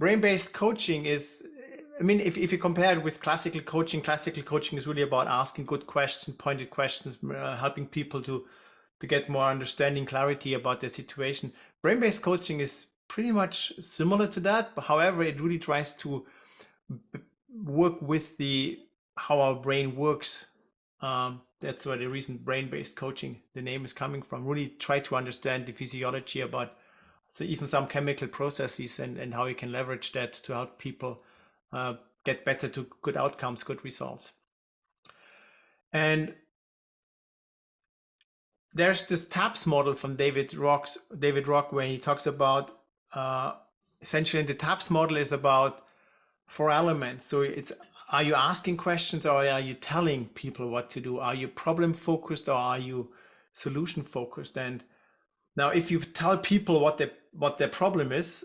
brain-based coaching is, I mean, if you compare it with classical coaching is really about asking good questions, pointed questions, helping people to get more understanding, clarity about their situation. Brain-based coaching is pretty much similar to that, but however, it really tries to work with how our brain works. That's where the reason brain-based coaching, the name is coming from. Really try to understand the physiology about even some chemical processes and how you can leverage that to help people get better to good outcomes, good results. And there's this TAPS model from David Rock, where he talks about essentially the TAPS model is about 4 elements. So it's, are you asking questions or are you telling people what to do? Are you problem focused or are you solution focused? And now if you tell people what their problem is,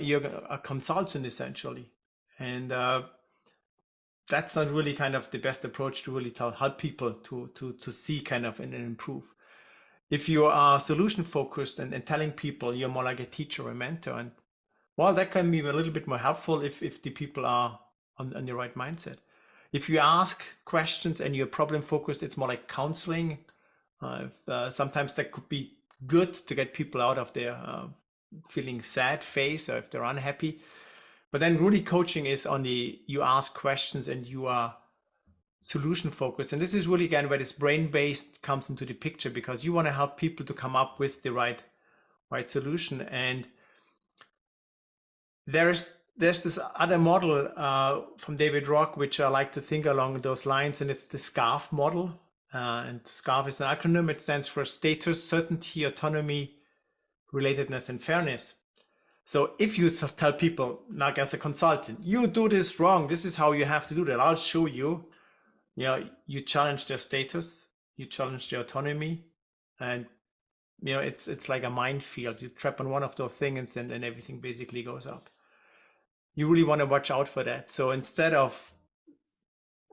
you're a consultant essentially. And that's not really kind of the best approach to really help people to see kind of and improve. If you are solution focused and telling people, you're more like a teacher or a mentor, and well, that can be a little bit more helpful if the people are on the right mindset. If you ask questions and you're problem focused, it's more like counseling. Sometimes that could be good to get people out of their feeling sad phase, or if they're unhappy. But then really coaching is on you ask questions and you are solution focused. And this is really, again, where this brain-based comes into the picture, because you want to help people to come up with the right solution. And there's this other model from David Rock, which I like to think along those lines, and it's the SCARF model. And SCARF is an acronym. It stands for status, certainty, autonomy, relatedness, and fairness. So if you tell people, like as a consultant, you do this wrong, this is how you have to do that, I'll show you. You challenge their status, you challenge their autonomy, and it's like a minefield. You trap on one of those things and then everything basically goes up. You really want to watch out for that. So instead of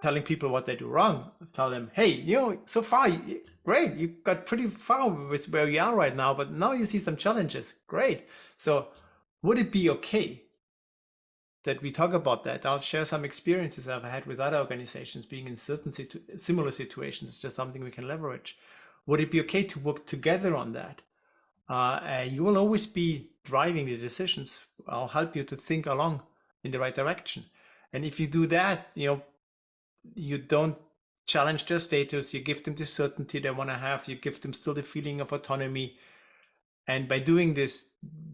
telling people what they do wrong, tell them, hey, so far, great, you got pretty far with where you are right now, but now you see some challenges. Great. So would it be okay that we talk about that? I'll share some experiences I've had with other organizations being in certain similar situations. It's just something we can leverage. Would it be okay to work together on that? You will always be driving the decisions. I'll help you to think along in the right direction. And if you do that, you don't challenge their status, you give them the certainty they want to have, you give them still the feeling of autonomy. And by doing this,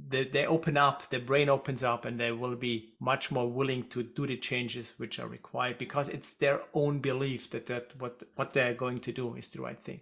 they open up, their brain opens up, and they will be much more willing to do the changes which are required, because it's their own belief that what they're going to do is the right thing.